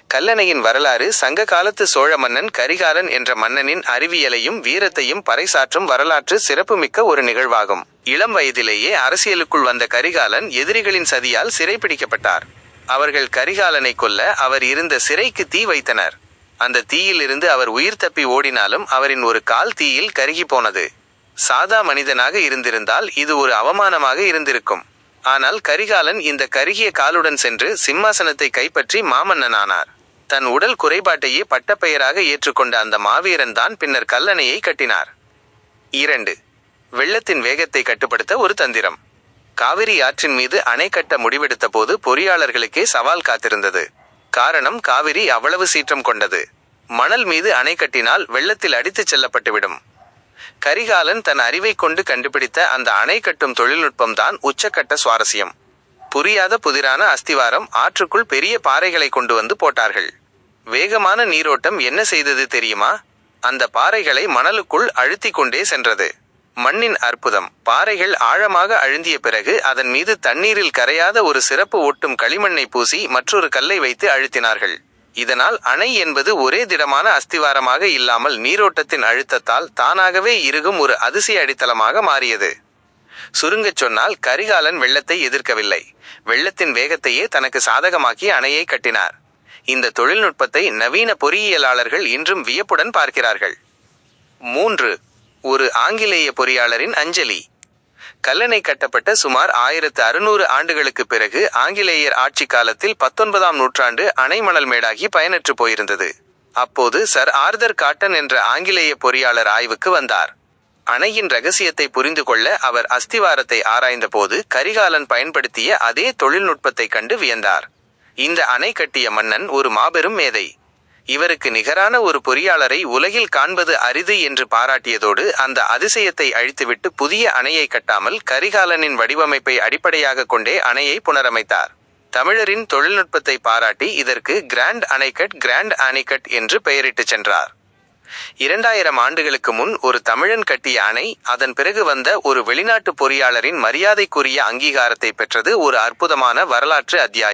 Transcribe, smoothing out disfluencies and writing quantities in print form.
கல்லணையின் வரலாறு சங்க காலத்து சோழ மன்னன் கரிகாலன் என்ற மன்னனின் அறிவியலையும் வீரத்தையும் பறைசாற்றும் வரலாற்று சிறப்புமிக்க ஒரு நிகழ்வாகும். இளம் வயதிலேயே அரசியலுக்குள் வந்த கரிகாலன் எதிரிகளின் சதியால் சிறைப்பிடிக்கப்பட்டார். அவர்கள் கரிகாலனை கொல்ல அவர் இருந்த சிறைக்கு தீ வைத்தனர். அந்த தீயிலிருந்து அவர் உயிர் தப்பி ஓடினாலும் அவரின் ஒரு கால் தீயில் கருகி போனது. சாதா மனிதனாக இருந்திருந்தால் இது ஒரு அவமானமாக இருந்திருக்கும். ஆனால் கரிகாலன் இந்த கருகிய காலுடன் சென்று சிம்மாசனத்தை கைப்பற்றி மாமன்னனானார். தன் உடல் குறைபாட்டையே பட்டப்பெயராக ஏற்றுக்கொண்ட அந்த மாவீரன் தான் பின்னர் கல்லணையை கட்டினார். 2. வெள்ளத்தின் வேகத்தை கட்டுப்படுத்த ஒரு தந்திரம். காவிரி ஆற்றின் மீது அணை கட்ட முடிவெடுத்த போது பொறியாளர்களுக்கே சவால் காத்திருந்தது. காரணம், காவிரி அவ்வளவு சீற்றம் கொண்டது. மணல் மீது அணை கட்டினால் வெள்ளத்தில் அடித்துச் செல்லப்பட்டுவிடும். கரிகாலன் தன் அறிவை கொண்டு கண்டுபிடித்த அந்த அணை கட்டும் தொழில்நுட்பம்தான் உச்சக்கட்ட சுவாரஸ்யம். புரியாத புதிரான அஸ்திவாரம் ஆற்றுக்குள் பெரிய பாறைகளை கொண்டு வந்து போட்டார்கள். வேகமான நீரோட்டம் என்ன செய்தது தெரியுமா? அந்த பாறைகளை மணலுக்குள் அழுத்தி கொண்டே சென்றது. மண்ணின் அற்புதம். பாறைகள் ஆழமாக அழுந்திய பிறகு அதன் மீது தண்ணீரில் கரையாத ஒரு சிறப்பு ஒட்டும் களிமண்ணை பூசி மற்றொரு கல்லை வைத்து அழுத்தினார்கள். இதனால் அணை என்பது ஒரே திடமான அஸ்திவாரமாக இல்லாமல் நீரோட்டத்தின் அழுத்தத்தால் தானாகவே இறுகும் ஒரு அதிசய அடித்தளமாக மாறியது. சுருங்கச் சொன்னால், கரிகாலன் வெள்ளத்தை எதிர்க்கவில்லை, வெள்ளத்தின் வேகத்தையே தனக்கு சாதகமாக்கி அணையை கட்டினார். இந்த தொழில்நுட்பத்தை நவீன பொறியியலாளர்கள் இன்றும் வியப்புடன் பார்க்கிறார்கள். 3. ஒரு ஆங்கிலேய பொறியாளரின் அஞ்சலி. கல்லணை கட்டப்பட்ட சுமார் 1600 ஆண்டுகளுக்கு பிறகு ஆங்கிலேயர் ஆட்சி காலத்தில் 19ஆம் நூற்றாண்டு அணை மணல் மேடாகி பயனற்று போயிருந்தது. அப்போது சர் ஆர்தர் காட்டன் என்ற ஆங்கிலேய பொறியாளர் ஆய்வுக்கு வந்தார். அணையின் ரகசியத்தை புரிந்து கொள்ள அவர் அஸ்திவாரத்தை ஆராய்ந்த போது கரிகாலன் பயன்படுத்திய அதே தொழில்நுட்பத்தை கண்டு வியந்தார். இந்த அணை கட்டிய மன்னன் ஒரு மாபெரும் மேதை. இவருக்கு நிகரான ஒரு பொறியாளரை உலகில் காண்பது அரிது என்று பாராட்டியதோடு அந்த அதிசயத்தை அழித்துவிட்டு புதிய அணையை கட்டாமல் கரிகாலனின் வடிவமைப்பை அடிப்படையாக கொண்டே அணையை புனரமைத்தார். தமிழரின் தொழில்நுட்பத்தை பாராட்டி இதற்கு கிராண்ட் அணைக்கட் என்று பெயரிட்டு சென்றார். 2000 ஆண்டுகளுக்கு முன் ஒரு தமிழன் கட்டிய அணை அதன் பிறகு வந்த ஒரு வெளிநாட்டு பொறியாளரின் மரியாதைக்குரிய அங்கீகாரத்தை பெற்றது. ஒரு அற்புதமான வரலாற்று அத்தியாயம்.